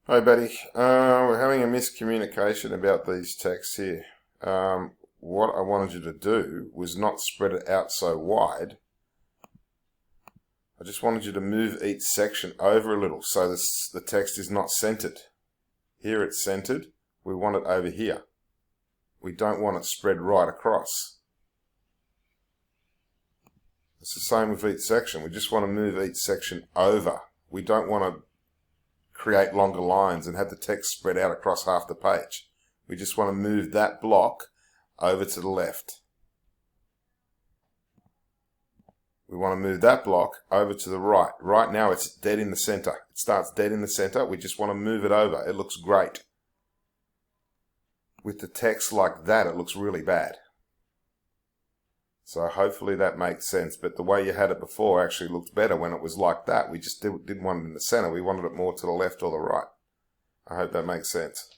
Hi, buddy. We're having a miscommunication about these texts here. What I wanted you to do was not spread it out so wide. I just wanted you to move each section over a little so the text is not centered. Here it's centered. We want it over here. We don't want it spread right across. It's the same with each section. We just want to move each section over. We don't want to create longer lines and have the text spread out across half the page. We just want to move that block over to the left. We want to move that block over to the right. Right now it's dead in the center. It starts dead in the center. We just want to move it over. It looks great. With the text like that, it looks really bad. So hopefully that makes sense. But the way you had it before actually looked better when it was like that. We just didn't want it in the center. We wanted it more to the left or the right. I hope that makes sense.